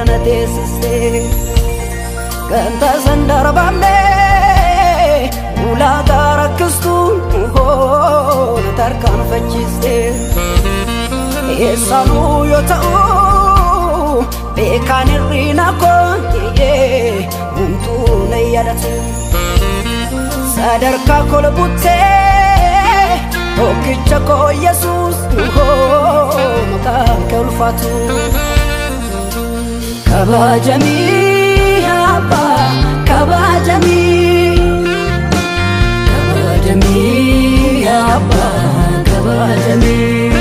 irana teessiste ganta sandarabamne ulaagaa rakkistuun na tarkaanfachiste eessanuu yoo ta'u beekaan hir'ina koo humtuu na yaadate sadarkaa kola buttee tokkicha koo Yesuus maqaan kee ulfaatu kabajamii abbaa kabajamii abbaa kabajamii